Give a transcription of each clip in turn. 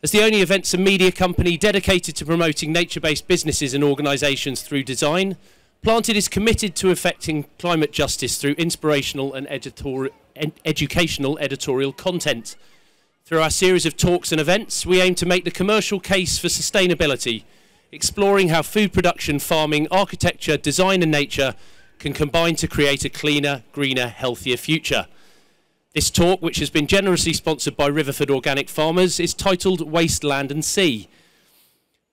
As the only events and media company dedicated to promoting nature-based businesses and organisations through design, Planted is committed to effecting climate justice through inspirational and educational editorial content. Through our series of talks and events, we aim to make the commercial case for sustainability, exploring how food production, farming, architecture, design and nature can combine to create a cleaner, greener, healthier future. This talk, which has been generously sponsored by Riverford Organic Farmers, is titled Wasteland and Sea.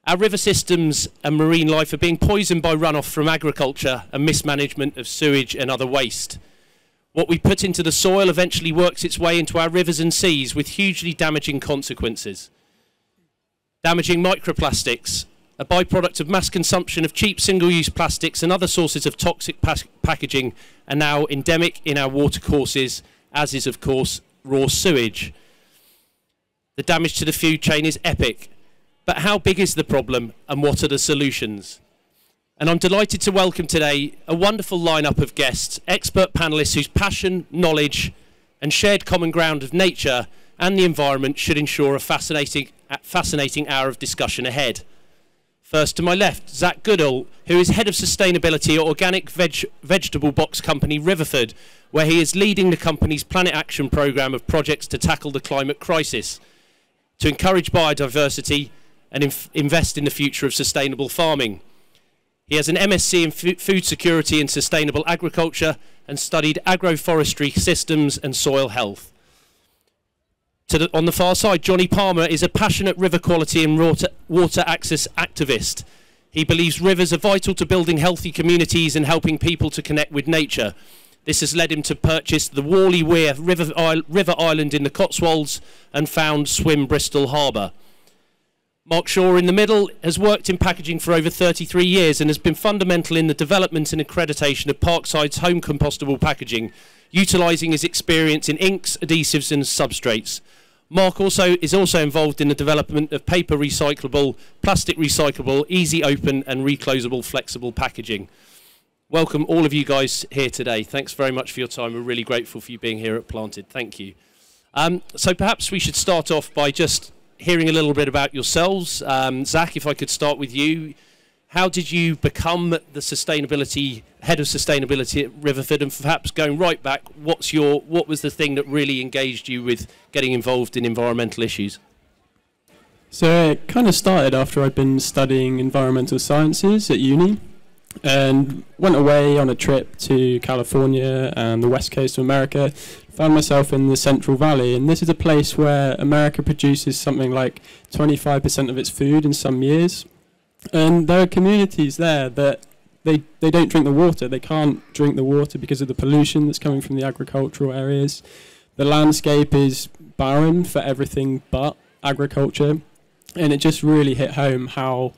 Our river systems and marine life are being poisoned by runoff from agriculture and mismanagement of sewage and other waste. What we put into the soil eventually works its way into our rivers and seas with hugely damaging consequences. Damaging microplastics, a byproduct of mass consumption of cheap single-use plastics and other sources of toxic packaging, are now endemic in our watercourses, as is, of course, raw sewage. The damage to the food chain is epic. But how big is the problem and what are the solutions? And I'm delighted to welcome today a wonderful lineup of guests, expert panellists whose passion, knowledge and shared common ground of nature and the environment should ensure a fascinating hour of discussion ahead. First to my left, Zach Goodall, who is Head of Sustainability at organic vegetable box company Riverford, where he is leading the company's Planet Action programme of projects to tackle the climate crisis, to encourage biodiversity and invest in the future of sustainable farming. He has an MSc in food security and sustainable agriculture and studied agroforestry systems and soil health. On the far side, Johnny Palmer is a passionate river quality and water access activist. He believes rivers are vital to building healthy communities and helping people to connect with nature. This has led him to purchase the Whalley Weir River Island in the Cotswolds and found Swim Bristol Harbour. Mark Shaw in the middle has worked in packaging for over 33 years and has been fundamental in the development and accreditation of Parkside's home compostable packaging, utilising his experience in inks, adhesives and substrates. Mark is also involved in the development of paper recyclable, plastic recyclable, easy open and reclosable flexible packaging. Welcome all of you guys here today. Thanks very much for your time. We're really grateful for you being here at Planted. Thank you. So perhaps we should start off by just hearing a little bit about yourselves. Zach, if I could start with you. How did you become the head of sustainability at Riverford, and perhaps going right back, what was the thing that really engaged you with getting involved in environmental issues? So it kind of started after I'd been studying environmental sciences at uni and went away on a trip to California and the west coast of America. Found myself in the Central Valley, and this is a place where America produces something like 25% of its food in some years. And there are communities there that they don't drink the water. They can't drink the water because of the pollution that's coming from the agricultural areas. The landscape is barren for everything but agriculture. And it just really hit home how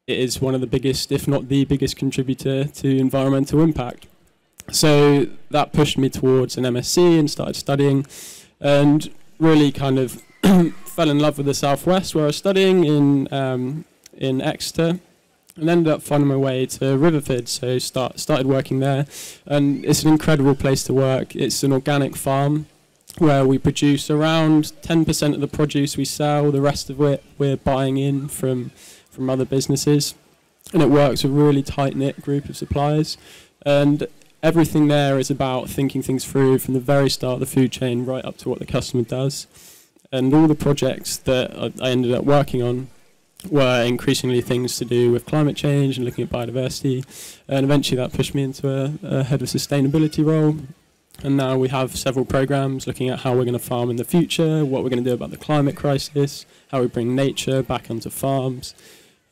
it is one of the biggest, if not the biggest contributor to environmental impact. So that pushed me towards an MSc and started studying, and really kind of fell in love with the Southwest, where I was studying in Exeter, and ended up finding my way to Riverford. So started working there, and it's an incredible place to work. It's an organic farm where we produce around 10% of the produce we sell. The rest of it we're buying in from other businesses, and it works with a really tight-knit group of suppliers. And everything there is about thinking things through from the very start of the food chain right up to what the customer does. And all the projects that I ended up working on were increasingly things to do with climate change and looking at biodiversity. And eventually that pushed me into a head of sustainability role. And now we have several programs looking at how we're going to farm in the future, what we're going to do about the climate crisis, how we bring nature back onto farms.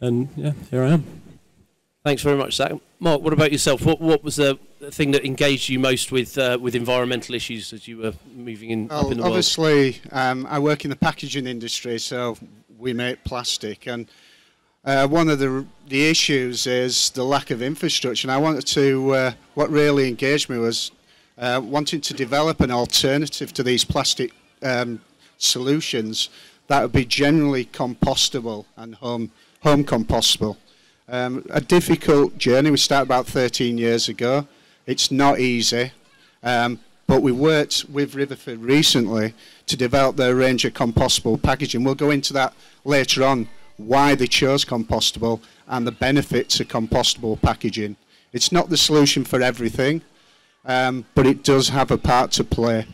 And yeah, here I am. Thanks very much, Zach. Mark, what about yourself? What was the thing that engaged you most with environmental issues as you were moving in, up in the world? Obviously, I work in the packaging industry, so we make plastic, and one of the issues is the lack of infrastructure. And I wanted to, what really engaged me was wanting to develop an alternative to these plastic solutions that would be generally compostable and home compostable. A difficult journey. We started about 13 years ago. It's not easy, but we worked with Riverford recently to develop their range of compostable packaging. We'll go into that later on, why they chose compostable and the benefits of compostable packaging. It's not the solution for everything, but it does have a part to play.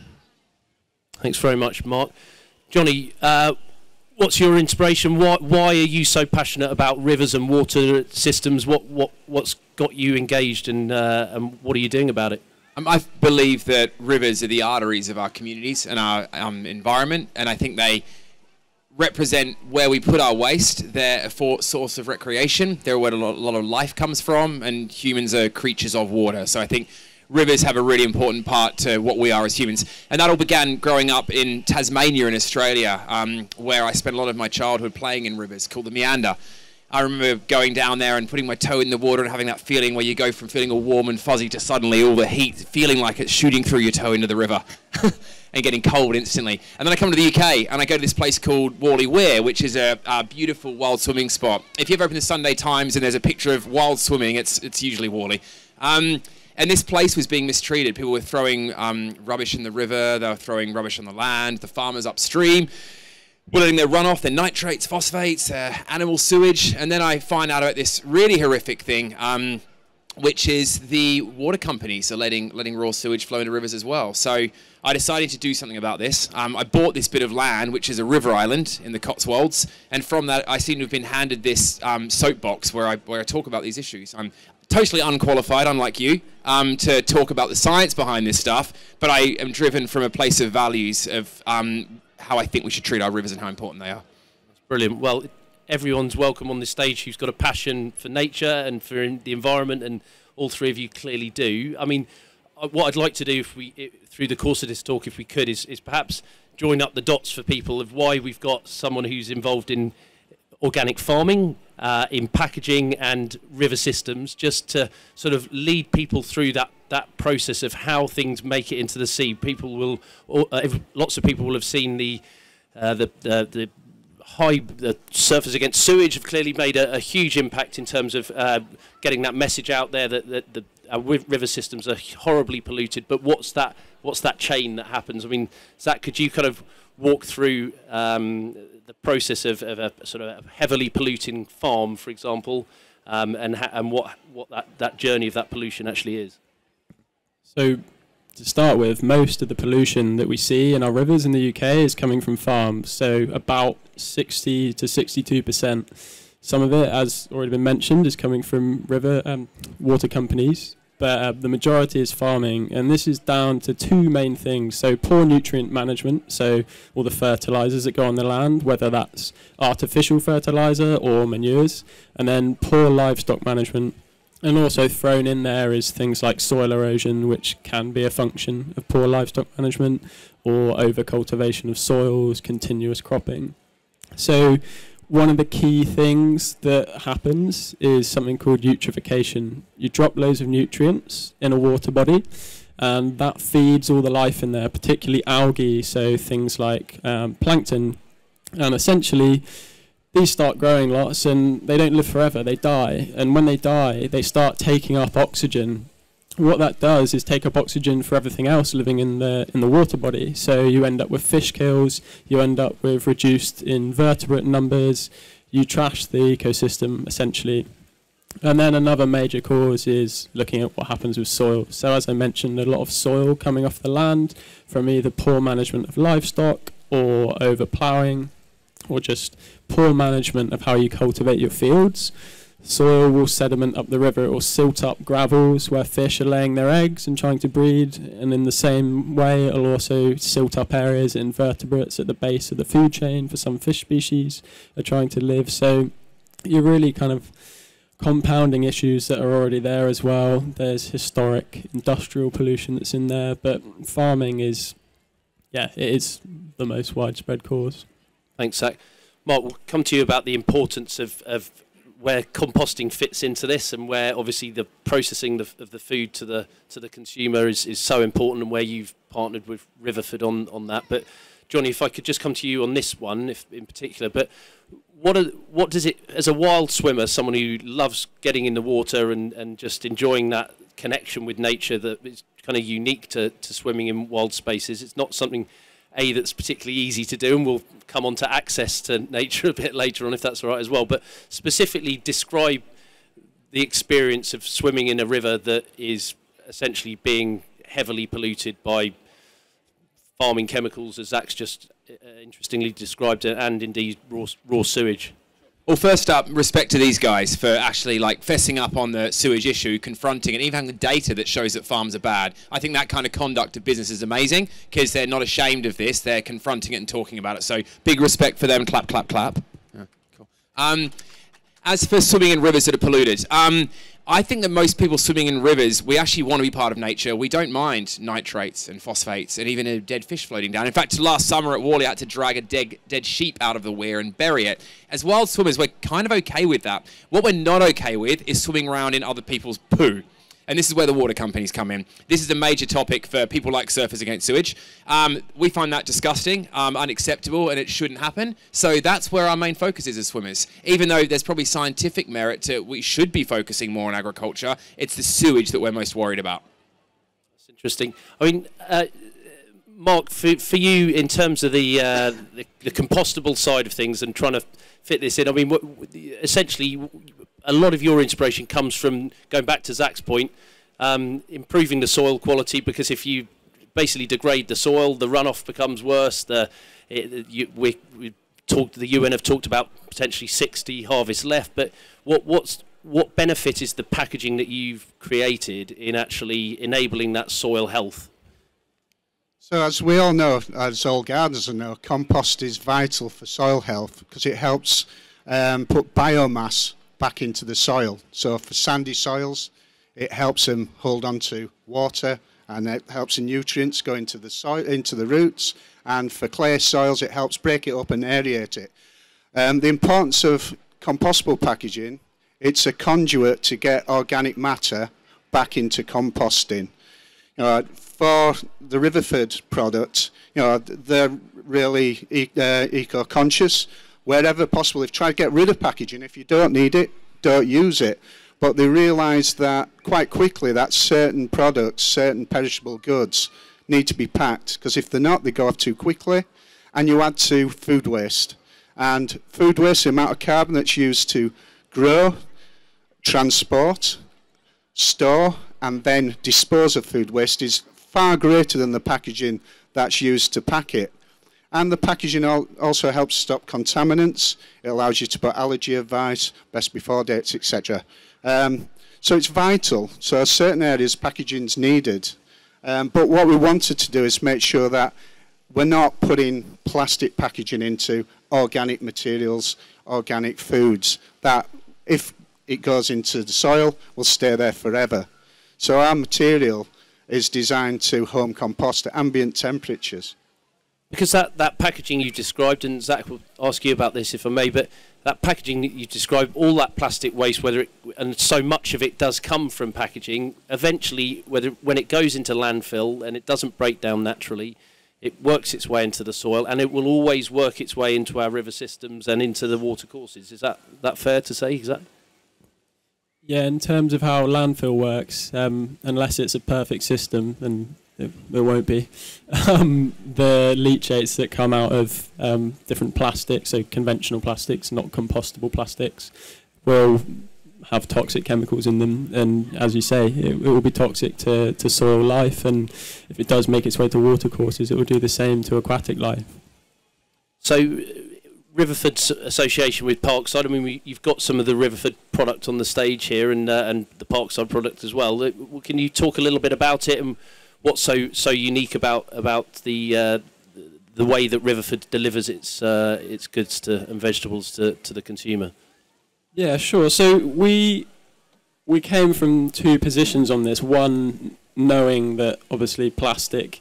Thanks very much, Mark. Johnny, what's your inspiration? Why are you so passionate about rivers and water systems? What's got you engaged, and what are you doing about it? I believe that rivers are the arteries of our communities and our environment, and I think they represent where we put our waste. They're a source of recreation. They're where a lot of life comes from, and humans are creatures of water. So I think rivers have a really important part to what we are as humans. And that all began growing up in Tasmania in Australia, where I spent a lot of my childhood playing in rivers called the Meander. I remember going down there and putting my toe in the water and having that feeling where you go from feeling all warm and fuzzy to suddenly all the heat, feeling like it's shooting through your toe into the river and getting cold instantly. And then I come to the UK and I go to this place called Whalley Weir, which is a beautiful wild swimming spot. If you ever open the Sunday Times and there's a picture of wild swimming, it's usually Whalley. And this place was being mistreated. People were throwing rubbish in the river, they were throwing rubbish on the land, the farmers upstream were letting their runoff, their nitrates, phosphates, animal sewage. And then I find out about this really horrific thing, which is the water companies are letting raw sewage flow into rivers as well. So I decided to do something about this. I bought this bit of land, which is a river island in the Cotswolds, and from that I seem to have been handed this soapbox where I talk about these issues. I'm totally unqualified, unlike you, to talk about the science behind this stuff, but I am driven from a place of values of how I think we should treat our rivers and how important they are. That's brilliant. Well, everyone's welcome on this stage who's got a passion for nature and for the environment, and all three of you clearly do. I mean, what I'd like to do through the course of this talk, if we could, is perhaps join up the dots for people of why we've got someone who's involved in organic farming, in packaging and river systems, just to sort of lead people through that process of how things make it into the sea. People will, lots of people will have seen the surfers against sewage have clearly made a huge impact in terms of getting that message out there that river systems are horribly polluted. But what's that chain that happens? I mean, Zach, could you kind of walk through the process of a sort of heavily polluting farm, for example, and what that journey of that pollution actually is? So, to start with, most of the pollution that we see in our rivers in the UK is coming from farms, so about 60 to 62%. Some of it, as already been mentioned, is coming from water companies, but the majority is farming, and this is down to two main things. So poor nutrient management, so all the fertilisers that go on the land, whether that's artificial fertiliser or manures, and then poor livestock management. And also thrown in there is things like soil erosion, which can be a function of poor livestock management, or over-cultivation of soils, continuous cropping. So one of the key things that happens is something called eutrophication. You drop loads of nutrients in a water body, and that feeds all the life in there, particularly algae, so things like plankton. And essentially, these start growing lots, and they don't live forever, they die. And when they die, they start taking up oxygen. What that does is take up oxygen for everything else living in the water body. So you end up with fish kills, you end up with reduced invertebrate numbers, you trash the ecosystem, essentially. And then another major cause is looking at what happens with soil. So as I mentioned, a lot of soil coming off the land from either poor management of livestock or over ploughing, or just poor management of how you cultivate your fields. Soil will sediment up the river, it will silt up gravels where fish are laying their eggs and trying to breed, and in the same way it'll also silt up areas, invertebrates at the base of the food chain for some fish species are trying to live. So you're really kind of compounding issues that are already there as well. There's historic industrial pollution that's in there, but farming is, yeah, it is the most widespread cause. Thanks, Zach. Mark, we'll come to you about the importance of where composting fits into this, and where obviously the processing of the food to the consumer is so important, and where you've partnered with Riverford on that. But Johnny, if I could just come to you on this one, if in particular, but what does it, as a wild swimmer, someone who loves getting in the water and just enjoying that connection with nature that is kind of unique to swimming in wild spaces, it's not something that's particularly easy to do, and we'll come on to access to nature a bit later on if that's all right as well, but specifically describe the experience of swimming in a river that is essentially being heavily polluted by farming chemicals, as Zach's just interestingly described, and indeed raw sewage. Well, first up, respect to these guys for actually fessing up on the sewage issue, confronting it, and even having the data that shows that farms are bad. I think that kind of conduct of business is amazing, because they're not ashamed of this. They're confronting it and talking about it. So big respect for them. Clap, clap, clap. Yeah, cool. As for swimming in rivers that are polluted, I think that most people swimming in rivers, we actually want to be part of nature. We don't mind nitrates and phosphates and even a dead fish floating down. In fact, last summer at Worley, I had to drag a dead sheep out of the weir and bury it. As wild swimmers, we're kind of okay with that. What we're not okay with is swimming around in other people's poo. And this is where the water companies come in. This is a major topic for people like Surfers Against Sewage. We find that disgusting, unacceptable, and it shouldn't happen. So that's where our main focus is as swimmers. Even though there's probably scientific merit to we should be focusing more on agriculture, it's the sewage that we're most worried about. That's interesting. I mean, Mark, for you, in terms of the compostable side of things and trying to fit this in, I mean, essentially, a lot of your inspiration comes from, going back to Zach's point, improving the soil quality, because if you basically degrade the soil, the runoff becomes worse. The UN have talked about potentially 60 harvests left, but what benefit is the packaging that you've created in actually enabling that soil health? So as we all know, as all gardeners know, compost is vital for soil health because it helps put biomass back into the soil. So for sandy soils, it helps them hold on to water, and it helps the nutrients go into the soil, into the roots. And for clay soils, it helps break it up and aerate it. The importance of compostable packaging, it's a conduit to get organic matter back into composting. For the Riverford product, they're really eco-conscious. Wherever possible, they've tried to get rid of packaging. If you don't need it, don't use it. But they realise that quite quickly that certain products, certain perishable goods, need to be packed, because if they're not, they go off too quickly, and you add to food waste. And food waste, the amount of carbon that's used to grow, transport, store, and then dispose of food waste is far greater than the packaging that's used to pack it. And the packaging also helps stop contaminants. It allows you to put allergy advice, best before dates, etc. So it's vital. So certain areas packaging's needed. But what we wanted to do is make sure that we're not putting plastic packaging into organic materials, organic foods, that if it goes into the soil, will stay there forever. So our material is designed to home compost at ambient temperatures. Because that packaging you described, and Zach will ask you about this if I may, but that packaging that you described, all that plastic waste, and so much of it does come from packaging, eventually, when it goes into landfill and it doesn't break down naturally, it works its way into the soil, and it will always work its way into our river systems and into the water courses. Is that fair to say, Zach? Yeah, in terms of how landfill works, unless it's a perfect system, and it won't be, the leachates that come out of different plastics, so conventional plastics, not compostable plastics, will have toxic chemicals in them, and as you say, it will be toxic to soil life, and if it does make its way to water courses, it will do the same to aquatic life. So Riverford's association with Parkside, I mean, you've got some of the Riverford product on the stage here, and the Parkside product as well. Can you talk a little bit about it, and what's so unique about the way that Riverford delivers its goods and vegetables to the consumer? Yeah, sure. So we came from two positions on this. One, knowing that obviously plastic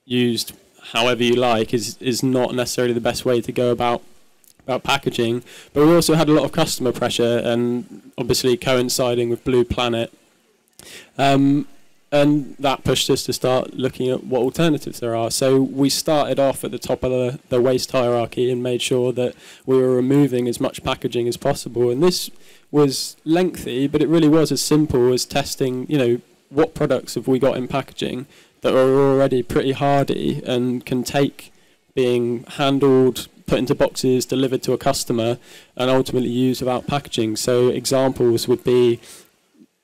used however you like is not necessarily the best way to go about packaging, but we also had a lot of customer pressure, and obviously coinciding with Blue Planet, and that pushed us to start looking at what alternatives there are. So we started off at the top of the waste hierarchy and made sure that we were removing as much packaging as possible. And this was lengthy, but it really was as simple as testing, what products have we got in packaging that are already pretty hardy and can take being handled, put into boxes, delivered to a customer, and ultimately used without packaging. So examples would be,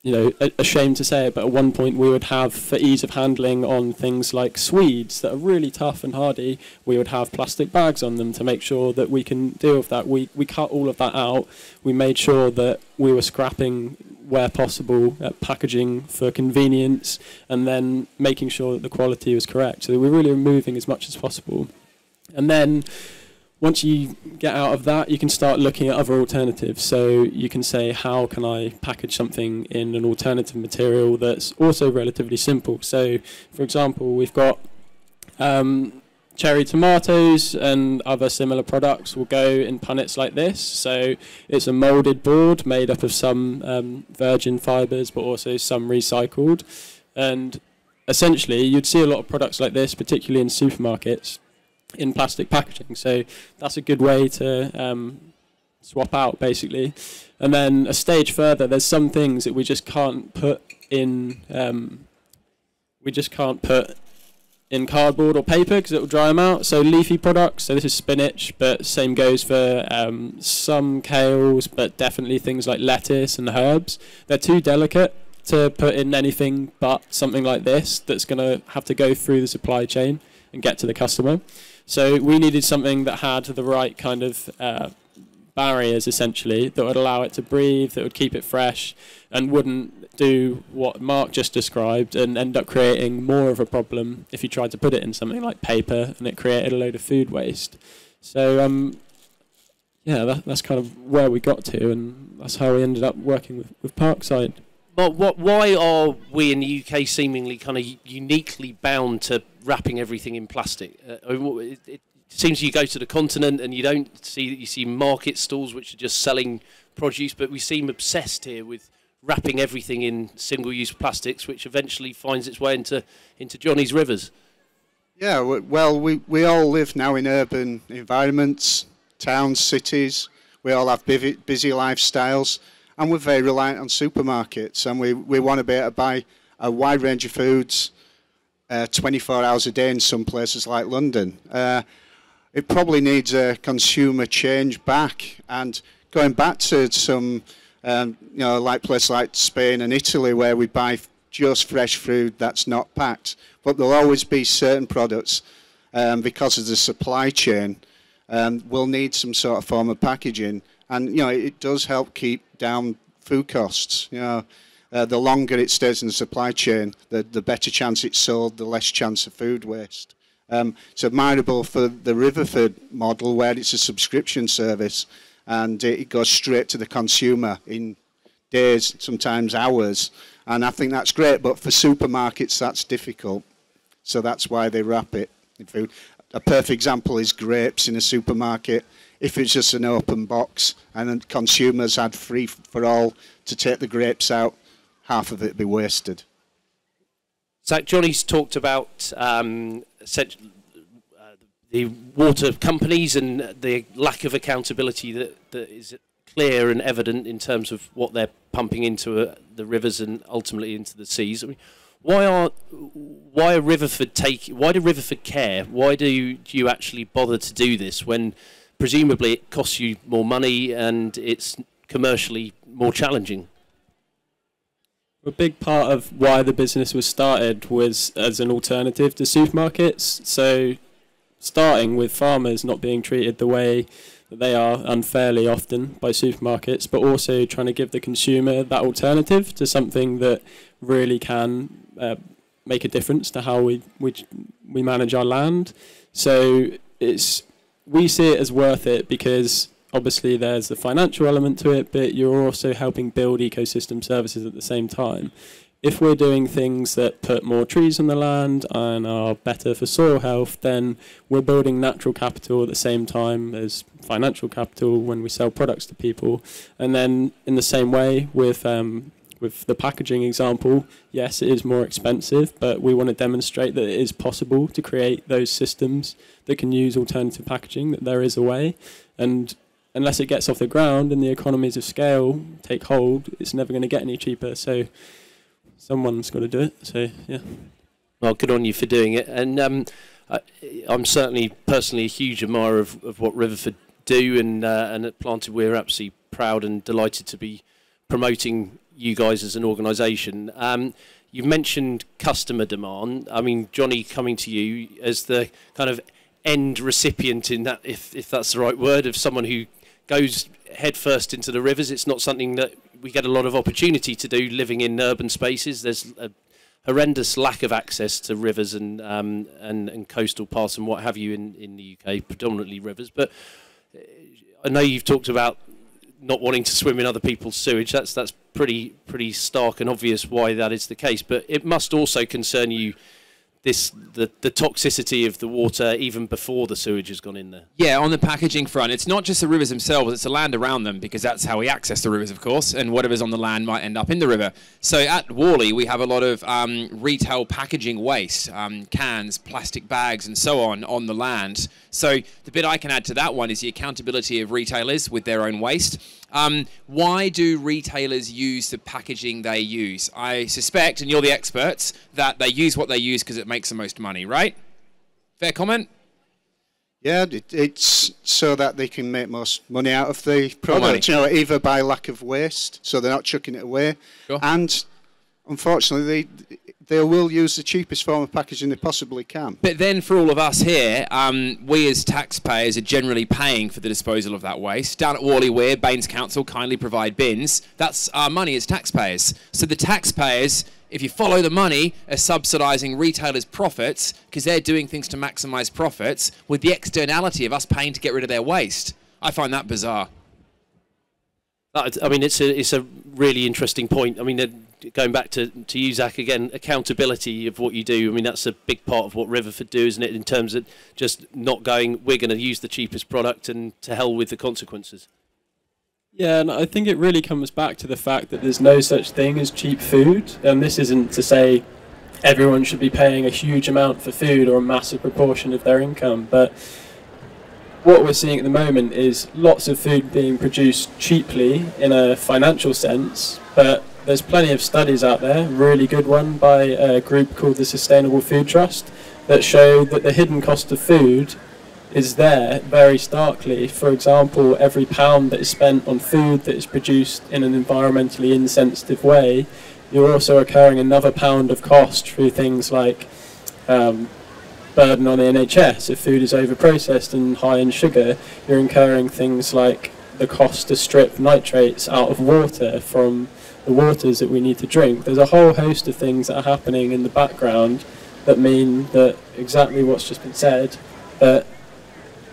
a shame to say it, but at one point we would have, for ease of handling on things like swedes that are really tough and hardy, we would have plastic bags on them to make sure that we can deal with that. We cut all of that out. We made sure that we were scrapping where possible packaging for convenience, and then making sure that the quality was correct. So we're really removing as much as possible. And then once you get out of that, you can start looking at other alternatives. So you can say, how can I package something in an alternative material that's also relatively simple? So, for example, we've got cherry tomatoes and other similar products will go in punnets like this. So it's a moulded board made up of some virgin fibres, but also some recycled. And essentially, you'd see a lot of products like this, particularly in supermarkets, in plastic packaging. So that's a good way to swap out, basically. And then a stage further, there's some things that we just can't put in cardboard or paper because it will dry them out. So leafy products, so this is spinach, but same goes for some kales, but definitely things like lettuce and herbs. They're too delicate to put in anything but something like this that's going to have to go through the supply chain and get to the customer. So we needed something that had the right kind of barriers, essentially, that would allow it to breathe, that would keep it fresh, and wouldn't do what Mark just described and end up creating more of a problem if you tried to put it in something like paper and it created a load of food waste. So that's kind of where we got to, and that's how we ended up working with Parkside. But why are we in the UK seemingly kind of uniquely bound to wrapping everything in plastic? It seems you go to the continent and you see market stalls which are just selling produce, but we seem obsessed here with wrapping everything in single-use plastics, which eventually finds its way into Johnny's rivers. Yeah, well, we all live now in urban environments, towns, cities. We all have busy lifestyles. And we're very reliant on supermarkets, and we want to be able to buy a wide range of foods 24 hours a day in some places like London. It probably needs a consumer change back, and going back to some, like places like Spain and Italy where we buy just fresh food that's not packed. But there'll always be certain products, because of the supply chain, will need some sort of form of packaging. And, it does help keep down food costs. The longer it stays in the supply chain, the better chance it's sold, the less chance of food waste. It's admirable for the Riverford model, where it's a subscription service and it goes straight to the consumer in days, sometimes hours. And I think that's great, but for supermarkets, that's difficult. So that's why they wrap it in food. A perfect example is grapes in a supermarket. If it's just an open box and consumers had free for all to take the grapes out, half of it would be wasted. Zach, Johnny's talked about the water companies and the lack of accountability that is clear and evident in terms of what they're pumping into the rivers and ultimately into the seas. I mean, why do Riverford care? Why do you actually bother to do this when presumably it costs you more money and it's commercially more challenging? A big part of why the business was started was as an alternative to supermarkets. So starting with farmers not being treated the way that they are unfairly often by supermarkets, but also trying to give the consumer that alternative to something that really can make a difference to how we manage our land. So we see it as worth it because obviously there's the financial element to it, but you're also helping build ecosystem services at the same time. If we're doing things that put more trees on the land and are better for soil health, then we're building natural capital at the same time as financial capital when we sell products to people. And then in the same way with the packaging example, yes, it is more expensive, but we want to demonstrate that it is possible to create those systems that can use alternative packaging, that there is a way. And unless it gets off the ground and the economies of scale take hold, it's never going to get any cheaper. So someone's got to do it. So, yeah. Well, good on you for doing it. And I'm certainly personally a huge admirer of what Riverford do, and at Planted we're absolutely proud and delighted to be promoting you guys as an organisation. You've mentioned customer demand. I mean, Johnny, coming to you as the kind of end recipient in that, if that's the right word, of someone who goes headfirst into the rivers. It's not something that we get a lot of opportunity to do living in urban spaces. There's a horrendous lack of access to rivers and coastal paths and what have you in the UK, predominantly rivers. But I know you've talked about not wanting to swim in other people's sewage. That's pretty stark and obvious why that is the case. But it must also concern you, the toxicity of the water even before the sewage has gone in there. Yeah, on the packaging front, it's not just the rivers themselves, it's the land around them, because that's how we access the rivers, of course, and whatever's on the land might end up in the river. So at Worley, we have a lot of retail packaging waste, cans, plastic bags, and so on the land. So the bit I can add to that one is the accountability of retailers with their own waste. Why do retailers use the packaging they use? I suspect, and you're the experts, that they use what they use because it makes the most money, right? Fair comment? Yeah, it's so that they can make most money out of the product, you know, either by lack of waste, so they're not chucking it away, sure. And unfortunately they will use the cheapest form of packaging they possibly can. But then for all of us here, we as taxpayers are generally paying for the disposal of that waste. Down at Worley Weir, Baines Council kindly provide bins. That's our money as taxpayers. So the taxpayers, if you follow the money, are subsidising retailers' profits because they're doing things to maximise profits with the externality of us paying to get rid of their waste. I find that bizarre. I mean, it's a really interesting point. I mean, going back to you, Zach, again, accountability of what you do. I mean, that's a big part of what Riverford do, isn't it, in terms of just not going, we're going to use the cheapest product and to hell with the consequences. Yeah, and I think it really comes back to the fact that there's no such thing as cheap food. And this isn't to say everyone should be paying a huge amount for food or a massive proportion of their income, but what we're seeing at the moment is lots of food being produced cheaply in a financial sense, but there's plenty of studies out there, really good one by a group called the Sustainable Food Trust, that show that the hidden cost of food is there very starkly. For example, every pound that is spent on food that is produced in an environmentally insensitive way, you're also incurring another pound of cost through things like burden on the NHS. If food is over-processed and high in sugar, you're incurring things like the cost to strip nitrates out of water from the waters that we need to drink. There's a whole host of things that are happening in the background that mean that exactly what's just been said, that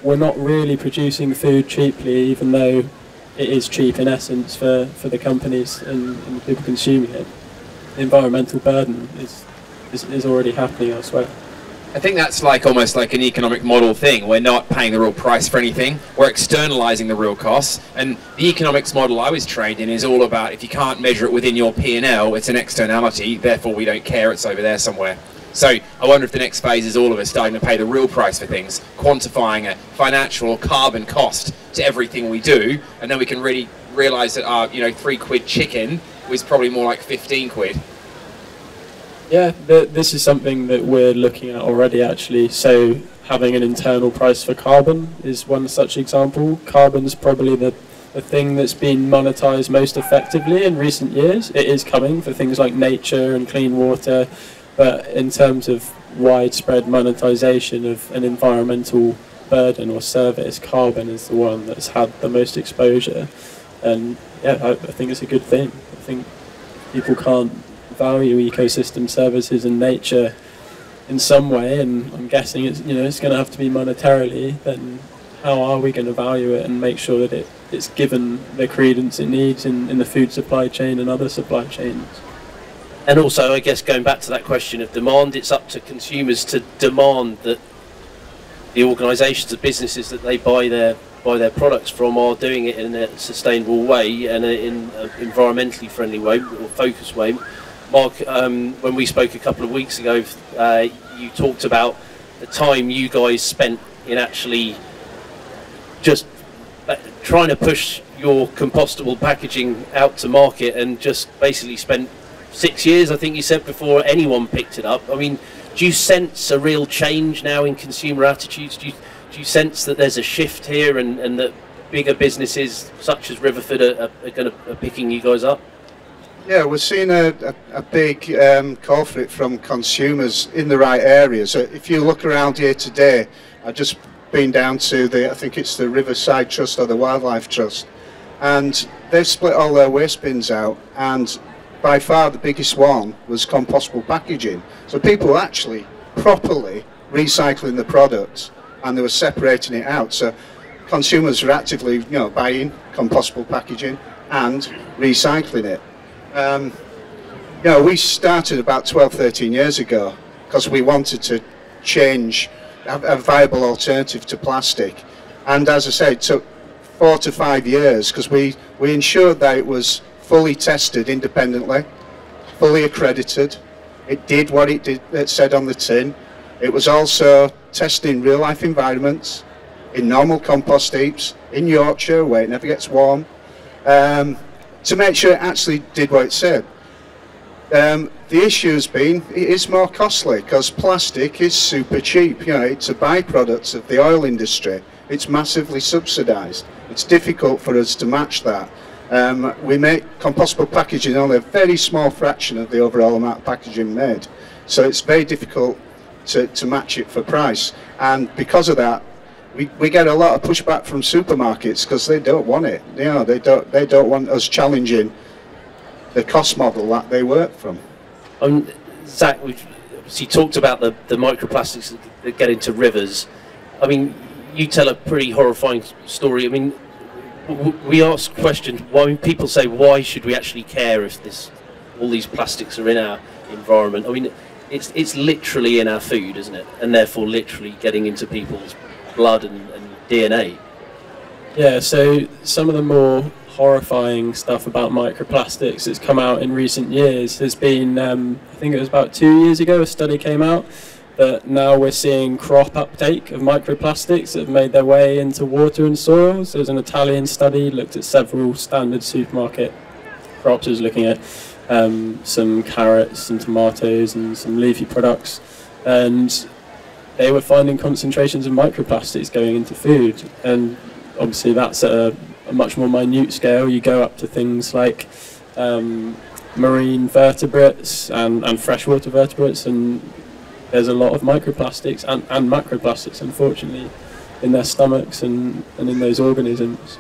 we're not really producing food cheaply, even though it is cheap in essence for the companies and the people consuming it. The environmental burden is already happening elsewhere. I think that's almost like an economic model thing. We're not paying the real price for anything. We're externalizing the real costs. And the economics model I was trained in is all about if you can't measure it within your P&L, it's an externality, therefore we don't care, it's over there somewhere. So I wonder if the next phase is all of us starting to pay the real price for things, quantifying a financial or carbon cost to everything we do, and then we can really realise that our £3 chicken was probably more like 15 quid. Yeah, this is something that we're looking at already, actually. So having an internal price for carbon is one such example. Carbon's probably the thing that's been monetised most effectively in recent years. It is coming for things like nature and clean water, but in terms of widespread monetisation of an environmental burden or service, carbon is the one that's had the most exposure. And yeah, I think it's a good thing. I think people can't value ecosystem services and nature in some way, and I'm guessing it's going to have to be monetarily, then how are we going to value it and make sure that it's given the credence it needs in the food supply chain and other supply chains. And also, I guess, going back to that question of demand, it's up to consumers to demand that the organisations, the businesses that they buy their products from are doing it in a sustainable way and in an environmentally friendly way or focused way. Mark, when we spoke a couple of weeks ago, you talked about the time you guys spent in actually just trying to push your compostable packaging out to market, and just basically spent 6 years, I think you said, before anyone picked it up. I mean, do you sense a real change now in consumer attitudes? Do you sense that there's a shift here, and that bigger businesses such as Riverford are picking you guys up? Yeah, we're seeing a big call for it from consumers in the right areas. If you look around here today, I've just been down to I think it's the Riverside Trust or the Wildlife Trust, and they've split all their waste bins out, and by far the biggest one was compostable packaging. So people were actually properly recycling the product, and they were separating it out. So consumers were actively, buying compostable packaging and recycling it. We started about 12, 13 years ago because we wanted to change a viable alternative to plastic. And as I say, it took 4 to 5 years because we ensured that it was fully tested independently, fully accredited. It did what it said on the tin. It was also tested in real life environments, in normal compost heaps, in Yorkshire where it never gets warm, to make sure it actually did what it said. The issue has been, it is more costly because plastic is super cheap. It's a byproduct of the oil industry. It's massively subsidised. It's difficult for us to match that. We make compostable packaging only a very small fraction of the overall amount of packaging made. So it's very difficult to match it for price. And because of that, we get a lot of pushback from supermarkets because they don't want it. They don't want us challenging the cost model that they work from. Zach, we've obviously talked about the microplastics that get into rivers. I mean, you tell a pretty horrifying story. I mean, we ask questions. People say, why should we actually care if all these plastics are in our environment? I mean, it's literally in our food, isn't it? And therefore, literally getting into people's blood and DNA. Yeah. So some of the more horrifying stuff about microplastics that's come out in recent years has been, I think it was about 2 years ago, a study came out that now we're seeing crop uptake of microplastics that have made their way into water and soils. There's an Italian study, looked at several standard supermarket crops, was looking at some carrots, some tomatoes and some leafy products, and they were finding concentrations of microplastics going into food. And obviously that's at a much more minute scale. You go up to things like marine vertebrates and freshwater vertebrates, and there's a lot of microplastics and macroplastics, unfortunately, in their stomachs and in those organisms.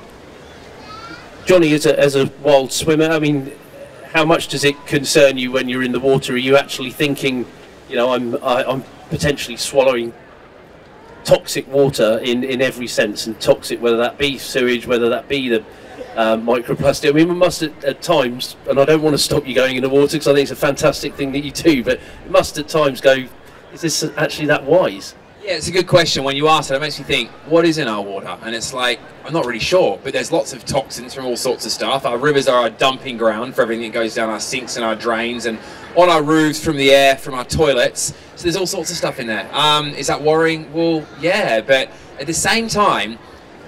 Johnny, as a wild swimmer, I mean, how much does it concern you when you're in the water? Are you actually thinking, I'm potentially swallowing toxic water in every sense, and toxic, whether that be sewage, whether that be the microplastic? I mean, we must at times, and I don't want to stop you going in the water because I think it's a fantastic thing that you do, but it must at times go, is this actually that wise? Yeah, it's a good question. When you ask it, it makes me think, what is in our water? And it's like, I'm not really sure, but there's lots of toxins from all sorts of stuff. Our rivers are a dumping ground for everything that goes down our sinks and our drains, and on our roofs from the air, from our toilets. So there's all sorts of stuff in there. Is that worrying? Well, yeah, but at the same time,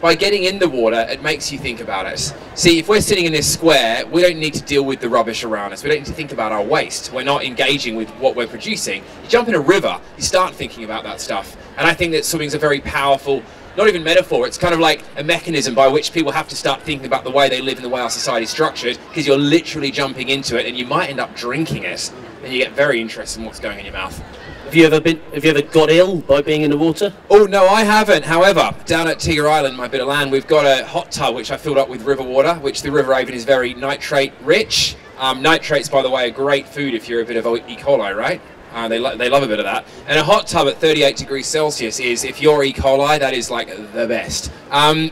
by getting in the water, it makes you think about it. See, if we're sitting in this square, we don't need to deal with the rubbish around us. We don't need to think about our waste. We're not engaging with what we're producing. You jump in a river, you start thinking about that stuff. And I think that swimming's a very powerful, not even metaphor, it's kind of like a mechanism by which people have to start thinking about the way they live and the way our society's structured, because you're literally jumping into it and you might end up drinking it, and you get very interested in what's going in your mouth. Have you ever got ill by being in the water? Oh, no, I haven't. However, down at Tigger Island, my bit of land, we've got a hot tub which I filled up with river water, which the River Avon is very nitrate rich. Nitrates, by the way, are great food if you're a bit of E. coli, right? They love a bit of that. And a hot tub at 38 degrees Celsius is, if you're E. coli, that is like the best.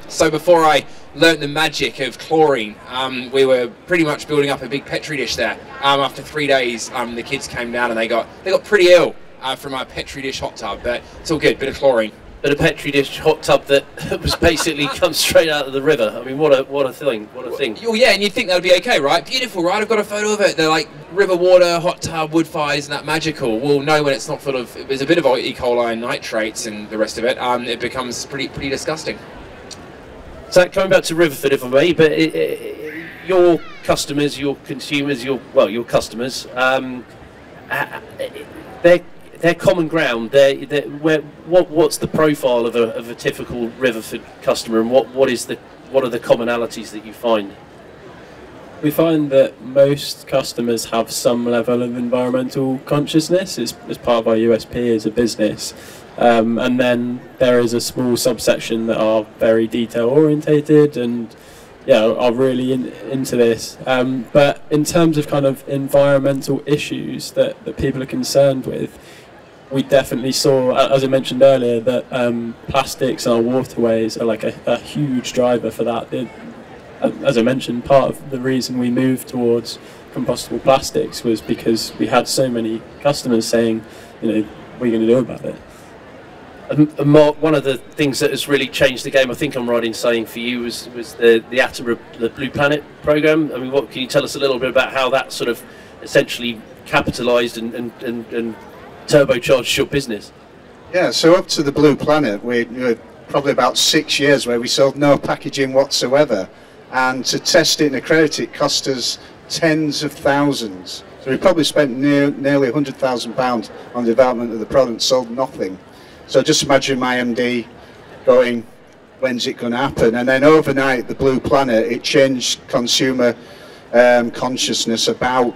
So before I learnt the magic of chlorine, we were pretty much building up a big Petri dish there. After 3 days, the kids came down and they got pretty ill from our Petri dish hot tub, but it's all good, bit of chlorine. But a Petri dish hot tub that was basically come straight out of the river. I mean, what a thing, what a thing. Well, yeah, and you'd think that would be okay, right? Beautiful, right? I've got a photo of it. They're like river water, hot tub, wood fires, and that magical. Well, no, when it's not full of, there's a bit of E. coli and nitrates and the rest of it, it becomes pretty disgusting. So coming back to Riverford, if I may, but your customers, your consumers, your customers, they're common ground. What's the profile of a typical Riverford customer, and what are the commonalities that you find? We find that most customers have some level of environmental consciousness as part of our USP as a business. And then there is a small subsection that are very detail orientated and are really into this. But in terms of kind of environmental issues that people are concerned with, we definitely saw, as I mentioned earlier, that plastics in our waterways are like a huge driver for that. As I mentioned, part of the reason we moved towards compostable plastics was because we had so many customers saying, what are you going to do about it? And Mark, one of the things that has really changed the game, I think I'm right in saying for you, was the Attenborough, the Blue Planet programme. I mean, what can you tell us a little bit about how that sort of essentially capitalised and turbocharged your business? Yeah, so up to the Blue Planet, we were probably about 6 years where we sold no packaging whatsoever, and to test it and accredit it cost us tens of thousands. So we probably spent nearly £100,000 on the development of the product, sold nothing. So just imagine my MD going, when's it going to happen? And then overnight, the Blue Planet, it changed consumer consciousness about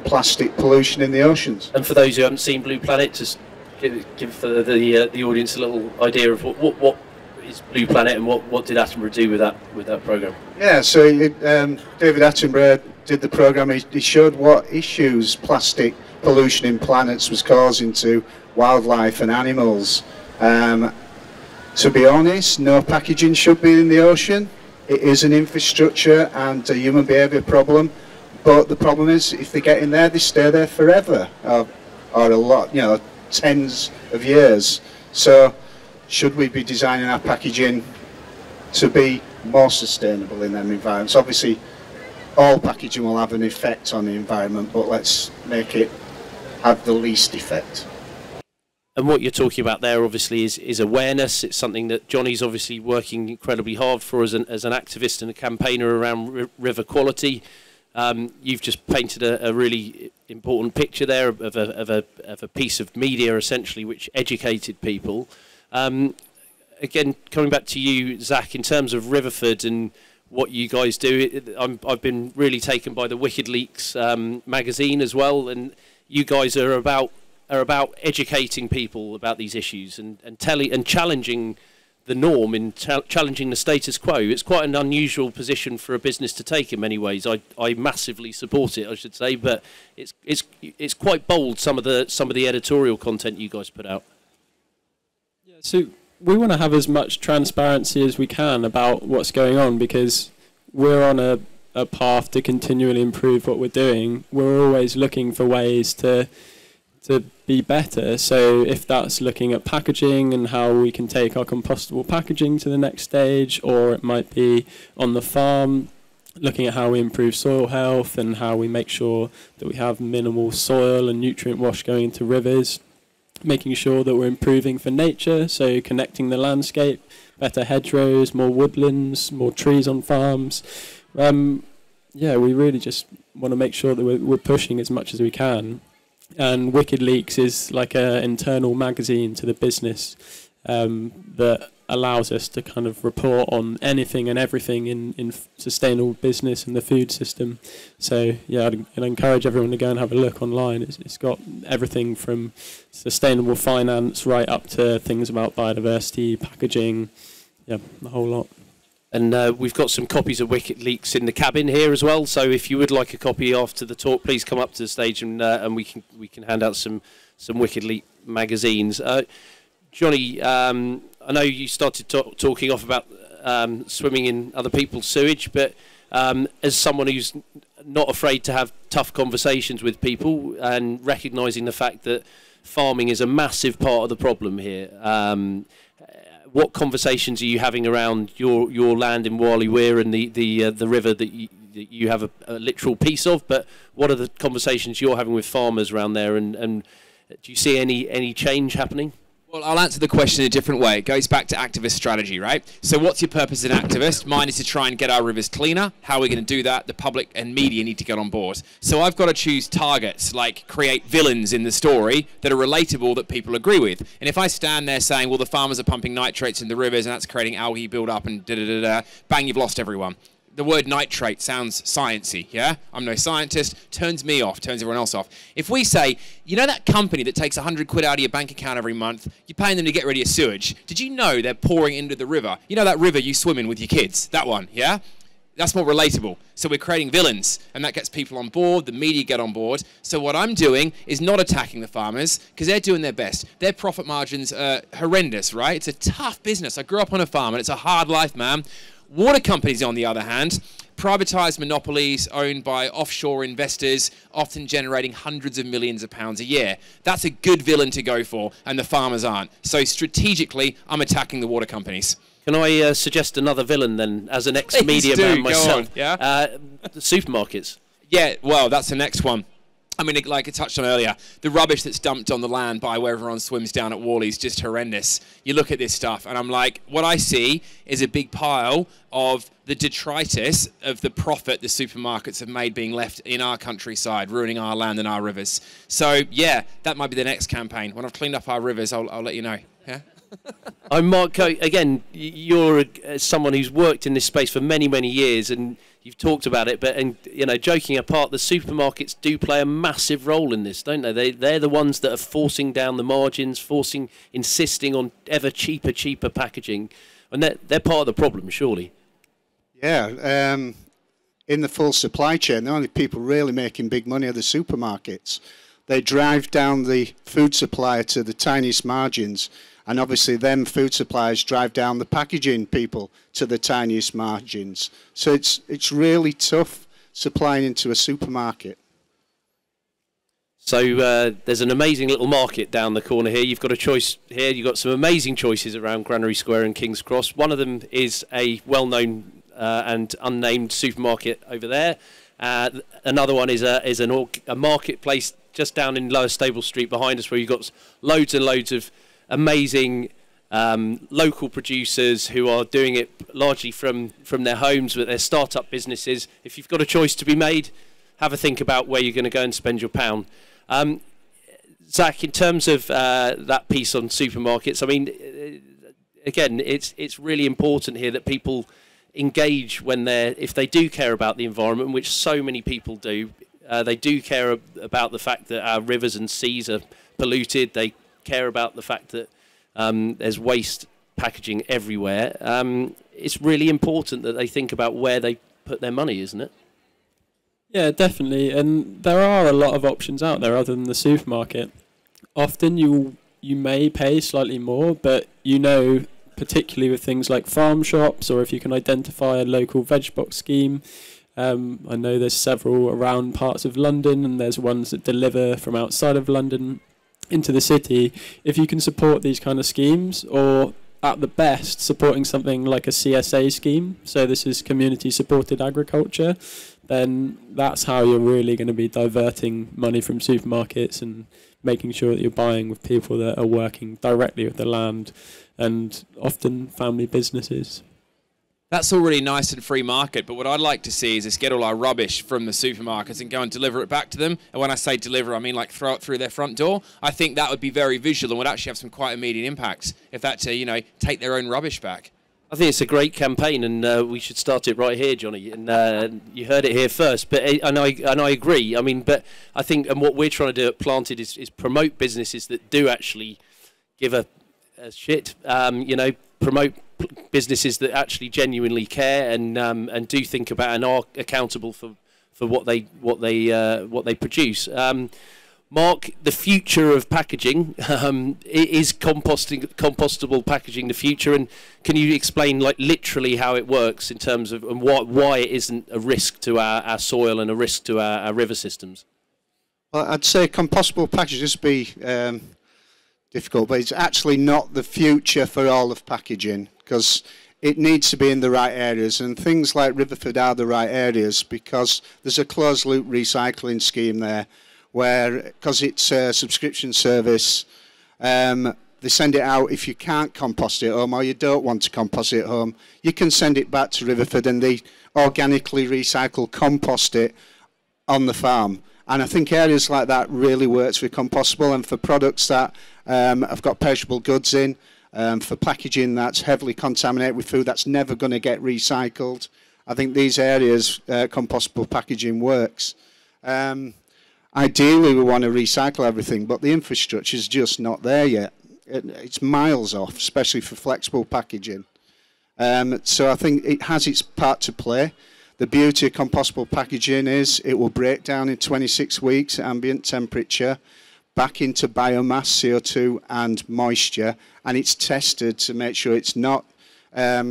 plastic pollution in the oceans. And for those who haven't seen Blue Planet, just give the audience a little idea of what is Blue Planet and what did Attenborough do with that programme? Yeah, so David Attenborough did the programme. He showed what issues plastic pollution in planets was causing to wildlife and animals. To be honest, no packaging should be in the ocean. It is an infrastructure and a human behaviour problem, but the problem is if they get in there, they stay there forever, or a lot, tens of years. So should we be designing our packaging to be more sustainable in them environments? Obviously, all packaging will have an effect on the environment, but let's make it have the least effect. And what you're talking about there, obviously, is awareness. It's something that Johnny's obviously working incredibly hard for as an activist and a campaigner around river quality. You've just painted a really important picture there of a piece of media, essentially, which educated people. Again, coming back to you, Zach, in terms of Riverford and what you guys do, I've been really taken by the Wicked Leaks magazine as well, and you guys are about educating people about these issues and challenging the norm, in challenging the status quo. It's quite an unusual position for a business to take in many ways. I massively support it, I should say, but it's quite bold, some of the editorial content you guys put out. Yeah, so we want to have as much transparency as we can about what's going on, because we're on a path to continually improve what we're doing. We're always looking for ways to be better. So if that's looking at packaging and how we can take our compostable packaging to the next stage, or it might be on the farm, looking at how we improve soil health and how we make sure that we have minimal soil and nutrient wash going into rivers, making sure that we're improving for nature, so connecting the landscape, better hedgerows, more woodlands, more trees on farms. Yeah, we really just want to make sure that we're pushing as much as we can. And Wicked Leaks is like an internal magazine to the business that allows us to kind of report on anything and everything in sustainable business and the food system. So yeah, I'd encourage everyone to go and have a look online. It's got everything from sustainable finance right up to things about biodiversity, packaging, yeah, the whole lot. And we've got some copies of WikiLeaks in the cabin here as well. So if you would like a copy after the talk, please come up to the stage and we can hand out some WikiLeaks magazines. Johnny, I know you started talking off about swimming in other people's sewage, but as someone who's not afraid to have tough conversations with people and recognising the fact that farming is a massive part of the problem here, what conversations are you having around your land in Whalley Weir and the river that you have a literal piece of? But what are the conversations you're having with farmers around there, and do you see any change happening? Well, I'll answer the question in a different way. It goes back to activist strategy, right? So what's your purpose as an activist? Mine is to try and get our rivers cleaner. How are we going to do that? The public and media need to get on board. So I've got to choose targets, like create villains in the story that are relatable, that people agree with. And if I stand there saying, well, the farmers are pumping nitrates in the rivers and that's creating algae build-up and da-da-da-da, bang, you've lost everyone. The word nitrate sounds sciencey, yeah? I'm no scientist, turns me off, turns everyone else off. If we say, you know that company that takes 100 quid out of your bank account every month, you're paying them to get rid of your sewage, did you know they're pouring into the river? You know that river you swim in with your kids, that one, yeah? That's more relatable. So we're creating villains, and that gets people on board, the media get on board. So what I'm doing is not attacking the farmers, because they're doing their best. Their profit margins are horrendous, right? It's a tough business. I grew up on a farm, and it's a hard life, man. Water companies, on the other hand, privatised monopolies owned by offshore investors, often generating hundreds of millions of pounds a year. That's a good villain to go for, and the farmers aren't. So strategically, I'm attacking the water companies. Can I suggest another villain then, as an ex-media man myself? Yeah? The supermarkets. Yeah, well, that's the next one. I mean, like I touched on earlier, the rubbish that's dumped on the land by where everyone swims down at Whalley is just horrendous. You look at this stuff, and I'm like, what I see is a big pile of the detritus of the profit the supermarkets have made being left in our countryside, ruining our land and our rivers. So, yeah, that might be the next campaign. When I've cleaned up our rivers, I'll let you know. Yeah? I'm Mark. Again, you're someone who's worked in this space for many, many years, and you've talked about it. But you know, joking apart, the supermarkets do play a massive role in this, don't they? They're the ones that are forcing down the margins, insisting on ever cheaper packaging, and they're part of the problem, surely. Yeah. In the full supply chain, the only people really making big money are the supermarkets. They drive down the food supplier to the tiniest margins. And obviously them food suppliers drive down the packaging people to the tiniest margins. So it's really tough supplying into a supermarket. So there's an amazing little market down the corner here. You've got a choice here. You've got some amazing choices around Granary Square and King's Cross. One of them is a well-known and unnamed supermarket over there. Another one is a marketplace just down in Lower Stable Street behind us, where you've got loads and loads of amazing local producers who are doing it largely from their homes with their start-up businesses. If you've got a choice to be made, have a think about where you're going to go and spend your pound. Zach, in terms of that piece on supermarkets, I mean, again, it's really important here that people engage if they do care about the environment, which so many people do. They do care about the fact that our rivers and seas are polluted. They care about the fact that there's waste packaging everywhere. It's really important that they think about where they put their money, isn't it? Yeah, definitely. And there are a lot of options out there other than the supermarket. Often you may pay slightly more, but you know, particularly with things like farm shops, or if you can identify a local veg box scheme. I know there's several around parts of London, and there's ones that deliver from outside of London into the city. If you can support these kind of schemes, or at the best supporting something like a CSA scheme, so this is community supported agriculture, then that's how you're really going to be diverting money from supermarkets and making sure that you're buying with people that are working directly with the land, and often family businesses. That's all really nice and free market, but what I'd like to see is us get all our rubbish from the supermarkets and go and deliver it back to them. And when I say deliver, I mean like throw it through their front door. I think that would be very visual and would actually have some quite immediate impact if that, take their own rubbish back. I think it's a great campaign, and we should start it right here, Johnny. And you heard it here first. But and I agree. I mean, but I think, and what we're trying to do at Planted is promote businesses that do actually give a shit. Promote businesses that actually genuinely care and do think about and are accountable for what they produce. Mark, the future of packaging, is compostable packaging the future? And can you explain, like, literally how it works in terms of and why it isn't a risk to our soil and a risk to our river systems? Well, I'd say compostable packaging just be difficult, but it's actually not the future for all of packaging, because it needs to be in the right areas, and things like Riverford are the right areas because there's a closed loop recycling scheme there, where, because it's a subscription service, they send it out. If you can't compost it at home or you don't want to compost it at home, you can send it back to Riverford and they organically recycle, compost it on the farm. And I think areas like that really works for compostable, and for products that have got perishable goods in, for packaging that's heavily contaminated with food that's never going to get recycled. I think these areas, compostable packaging works. Ideally, we want to recycle everything, but the infrastructure is just not there yet. It's miles off, especially for flexible packaging. So I think it has its part to play. The beauty of compostable packaging is it will break down in 26 weeks at ambient temperature, back into biomass, CO2 and moisture, and it's tested to make sure it's not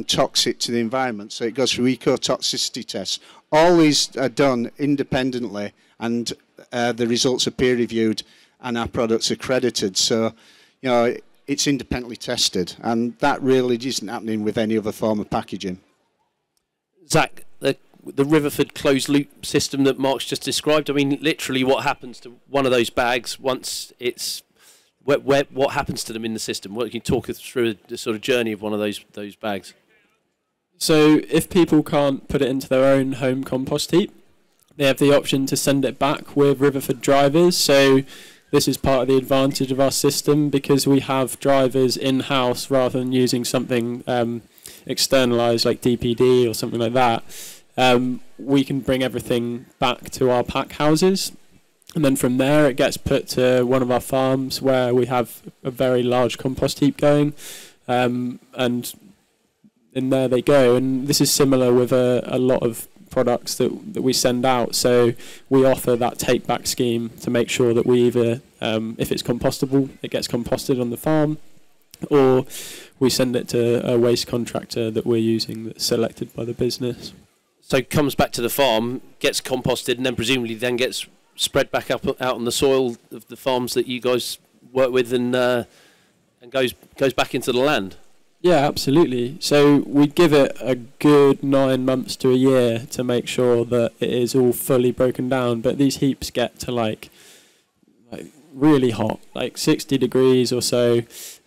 toxic to the environment. So it goes through ecotoxicity tests. All these are done independently, and the results are peer reviewed and our products are credited. So, you know, it's independently tested, and that really isn't happening with any other form of packaging. Zach, the Riverford closed loop system that Mark's just described, I mean, literally what happens to one of those bags once it's what happens to them in the system? What, can you talk us through the sort of journey of one of those bags? So if people can't put it into their own home compost heap, they have the option to send it back with Riverford drivers. So this is part of the advantage of our system, because we have drivers in-house rather than using something externalised like DPD or something like that. We can bring everything back to our pack houses, and then from there it gets put to one of our farms where we have a very large compost heap going, and in there they go. And this is similar with a lot of products that we send out. So we offer that take back scheme to make sure that we either, if it's compostable, it gets composted on the farm, or we send it to a waste contractor that we're using that's selected by the business. So it comes back to the farm, gets composted, and then presumably then gets spread back up out on the soil of the farms that you guys work with, and goes back into the land. Yeah, absolutely. So we give it a good 9 months to a year to make sure that it is all fully broken down. But these heaps get to like really hot, like 60 degrees or so.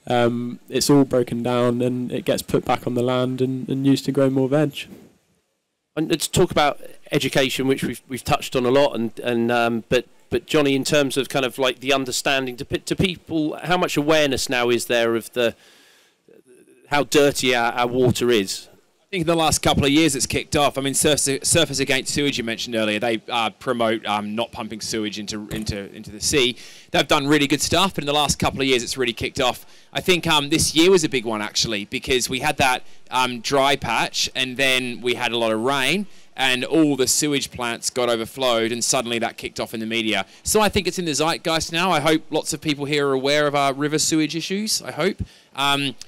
It's all broken down and it gets put back on the land and used to grow more veg. And let's talk about education, which we've touched on a lot, but Johnny, in terms of kind of like the understanding to people, how much awareness now is there of how dirty our water is? I think in the last couple of years it's kicked off. I mean, Surfers Against Sewage, you mentioned earlier, they promote not pumping sewage into the sea. They've done really good stuff, but in the last couple of years it's really kicked off. I think this year was a big one, actually, because we had that dry patch, and then we had a lot of rain, and all the sewage plants got overflowed, and suddenly that kicked off in the media. So I think it's in the zeitgeist now. I hope lots of people here are aware of our river sewage issues, I hope.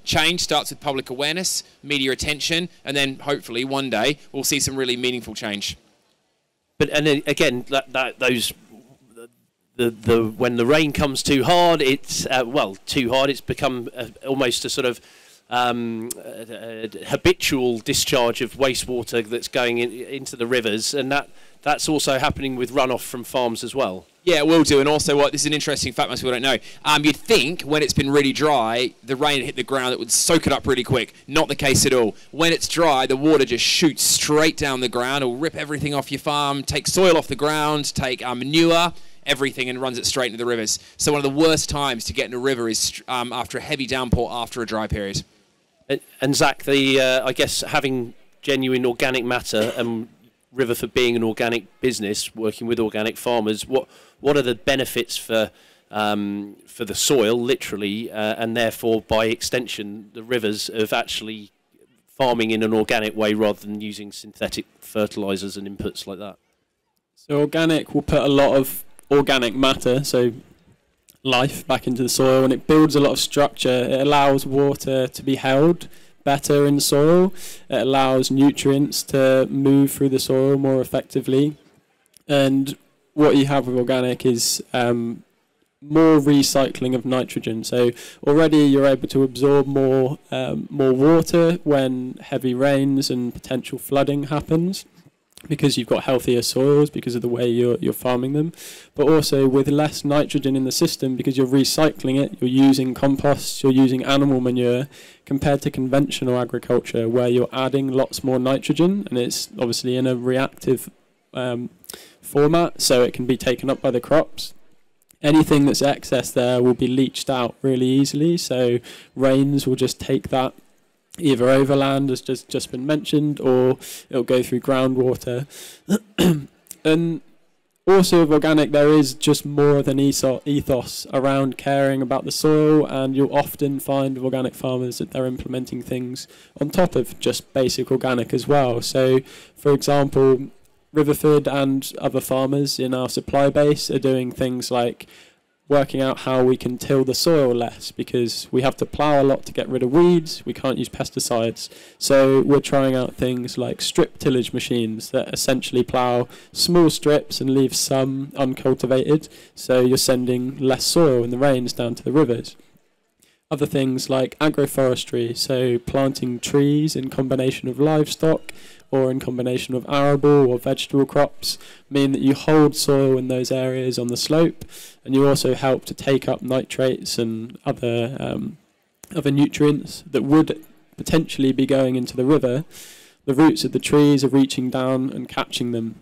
Change starts with public awareness, media attention, and then hopefully one day we'll see some really meaningful change. But and then again, when the rain comes too hard, it's too hard. It's become almost a sort of habitual discharge of wastewater that's going into the rivers, and that's also happening with runoff from farms as well. Yeah, it will do. And also, this is an interesting fact most people don't know. You'd think when it's been really dry, the rain hit the ground, it would soak it up really quick. Not the case at all. When it's dry, the water just shoots straight down the ground. It'll rip everything off your farm, take soil off the ground, take manure, everything, and runs it straight into the rivers. So one of the worst times to get in a river is after a heavy downpour after a dry period. And Zach, I guess having genuine organic matter and Riverford being an organic business, working with organic farmers, what are the benefits for the soil, literally, and therefore by extension the rivers of actually farming in an organic way rather than using synthetic fertilizers and inputs like that? So organic will put a lot of organic matter, so life, back into the soil, and it builds a lot of structure. It allows water to be held better in the soil. It allows nutrients to move through the soil more effectively. And what you have with organic is more recycling of nitrogen. So already you're able to absorb more water when heavy rains and potential flooding happens, because you've got healthier soils because of the way you're farming them, but also with less nitrogen in the system because you're recycling it, you're using compost, you're using animal manure, compared to conventional agriculture where you're adding lots more nitrogen, and it's obviously in a reactive format, so it can be taken up by the crops. Anything that's excess there will be leached out really easily, so rains will just take that either overland, as just been mentioned, or it'll go through groundwater. And also with organic, there is just more of an ethos around caring about the soil, and you'll often find with organic farmers that they're implementing things on top of just basic organic as well. So, for example, Riverford and other farmers in our supply base are doing things like working out how we can till the soil less, because we have to plough a lot to get rid of weeds, we can't use pesticides. So we're trying out things like strip tillage machines that essentially plough small strips and leave some uncultivated, so you're sending less soil in the rains down to the rivers. Other things like agroforestry, so planting trees in combination of livestock or in combination with arable or vegetable crops, mean that you hold soil in those areas on the slope, and you also help to take up nitrates and other nutrients that would potentially be going into the river. The roots of the trees are reaching down and catching them.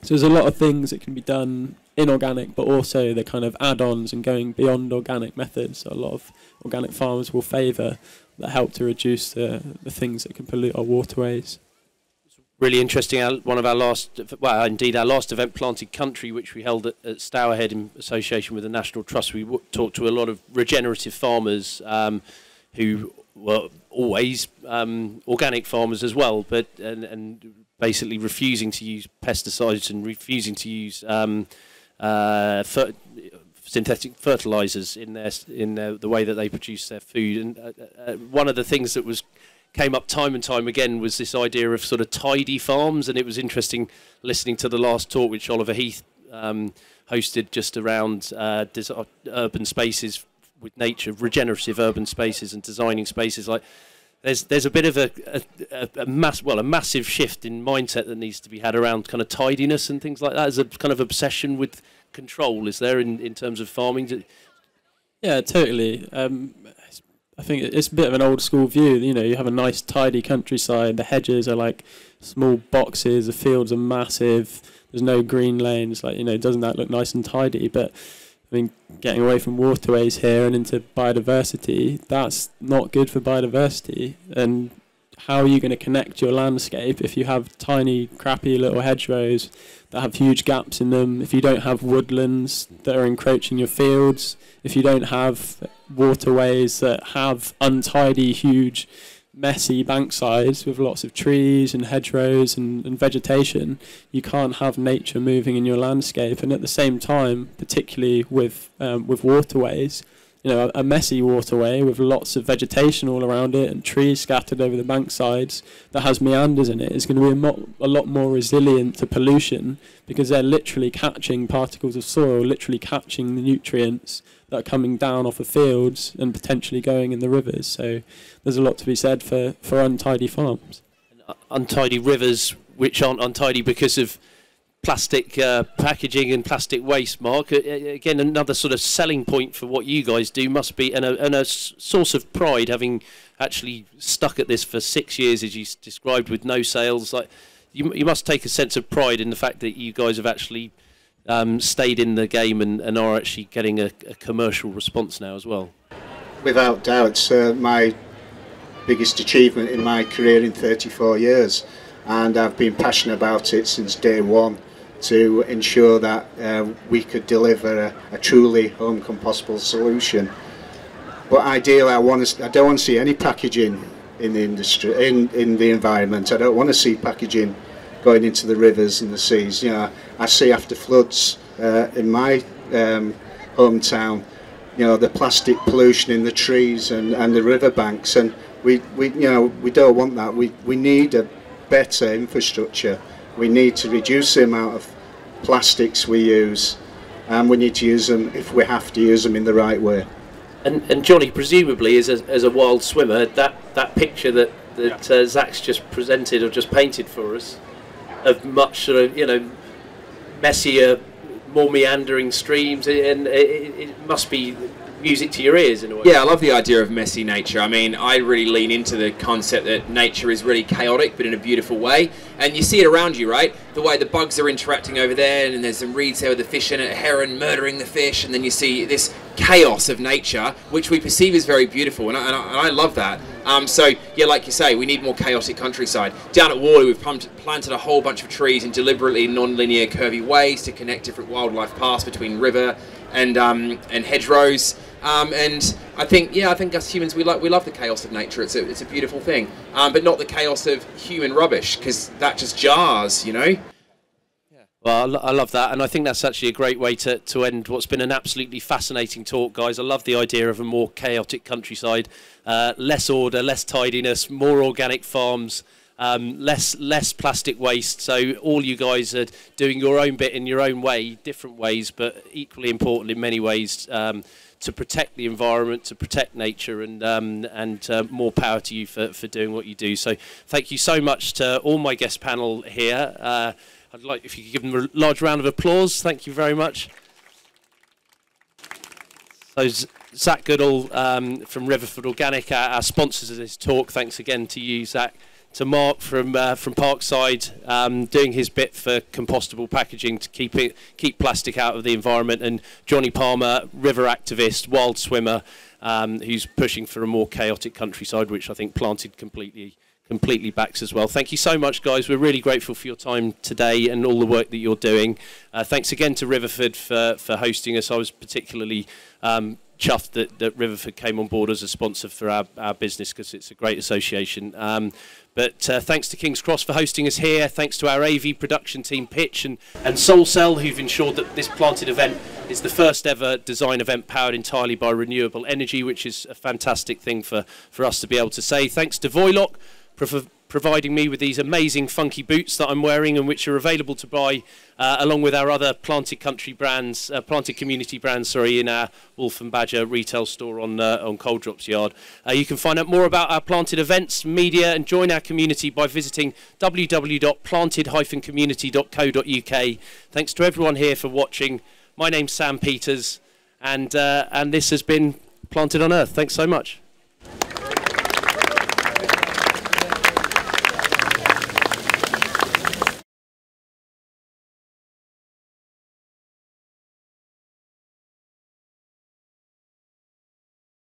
So there's a lot of things that can be done inorganic, but also the kind of add-ons and going beyond organic methods. So a lot of organic farmers will favour that help to reduce the things that can pollute our waterways. Really interesting. One of our last, well, indeed our last event, Planted Country, which we held at Stourhead in association with the National Trust. We talked to a lot of regenerative farmers who were always organic farmers as well, but and basically refusing to use pesticides and refusing to use synthetic fertilizers in the way that they produce their food. And one of the things that came up time and time again was this idea of sort of tidy farms, and it was interesting listening to the last talk which Oliver Heath hosted just around urban spaces with nature, regenerative urban spaces and designing spaces. Like there's a bit of a massive shift in mindset that needs to be had around kind of tidiness and things like that. As a kind of obsession with control, is there in terms of farming? Yeah, totally. I think it's a bit of an old school view. You know, you have a nice tidy countryside, the hedges are like small boxes, the fields are massive, there's no green lanes, like, you know, doesn't that look nice and tidy? But I mean, getting away from waterways here and into biodiversity, that's not good for biodiversity. And how are you going to connect your landscape if you have tiny, crappy little hedgerows that have huge gaps in them, if you don't have woodlands that are encroaching your fields, if you don't have waterways that have untidy, huge, messy banksides with lots of trees and hedgerows and vegetation, you can't have nature moving in your landscape. And at the same time, particularly with waterways, you know, a messy waterway with lots of vegetation all around it and trees scattered over the banksides that has meanders in it is going to be a lot more resilient to pollution, because they're literally catching particles of soil, literally catching the nutrients that are coming down off the fields and potentially going in the rivers. So there's a lot to be said for untidy farms. Untidy rivers, which aren't untidy because of plastic packaging and plastic waste, Mark. Again, another sort of selling point for what you guys do must be, and a source of pride, having actually stuck at this for 6 years, as you described, with no sales. Like you must take a sense of pride in the fact that you guys have actually stayed in the game and are actually getting a commercial response now as well. Without doubt, my biggest achievement in my career in 34 years, and I've been passionate about it since day one, to ensure that we could deliver a truly home compostable solution. But ideally, I don't want to see any packaging in the industry, in the environment. I don't want to see packaging going into the rivers and the seas. You know, I see after floods in my hometown, you know, the plastic pollution in the trees and the riverbanks, and we don't want that. We need a better infrastructure. We need to reduce the amount of plastics we use, and we need to use them, if we have to use them, in the right way. And Johnny, presumably, as a wild swimmer, that picture that Zach's just presented or just painted for us, of much sort of, you know, messier, more meandering streams, and it must be music to your ears in a way. Yeah, I love the idea of messy nature. I mean, I really lean into the concept that nature is really chaotic, but in a beautiful way. And you see it around you, right? The way the bugs are interacting over there, and there's some reeds there with the fish in it, a heron murdering the fish, and then you see this chaos of nature, which we perceive as very beautiful, and I love that. So, yeah, like you say, we need more chaotic countryside. Down at Worley, we've planted a whole bunch of trees in deliberately non-linear curvy ways to connect different wildlife paths between river and hedgerows. And I think us humans, we love the chaos of nature. It's a beautiful thing, but not the chaos of human rubbish, because that just jars, you know. Well, I love that, and I think that's actually a great way to end what's been an absolutely fascinating talk, guys. I love the idea of a more chaotic countryside, less order, less tidiness, more organic farms, less plastic waste. So all you guys are doing your own bit in your own way, different ways, but equally important in many ways, to protect the environment, to protect nature, and more power to you for doing what you do. So thank you so much to all my guest panel here. I'd like if you could give them a large round of applause. Thank you very much. So Zach Goodall from Riverford Organic, our sponsors of this talk. Thanks again to you, Zach. To Mark from Parkside, doing his bit for compostable packaging to keep plastic out of the environment, and Johnny Palmer, river activist, wild swimmer, who's pushing for a more chaotic countryside, which I think Planted completely backs as well. Thank you so much, guys. We're really grateful for your time today and all the work that you're doing. Thanks again to Riverford for hosting us. I was particularly chuffed that Riverford came on board as a sponsor for our business, because it's a great association. But thanks to King's Cross for hosting us here. Thanks to our AV production team, Pytch and Solcell, who've ensured that this Planted event is the first ever design event powered entirely by renewable energy, which is a fantastic thing for us to be able to say. Thanks to Voylok for providing me with these amazing funky boots that I'm wearing, and which are available to buy along with our other Planted Country brands, Planted Community brands, sorry, in our Wolf and Badger retail store on Cold Drops Yard. You can find out more about our Planted events, media, and join our community by visiting www.planted-community.co.uk. Thanks to everyone here for watching. My name's Sam Peters, and this has been Planted on Earth. Thanks so much.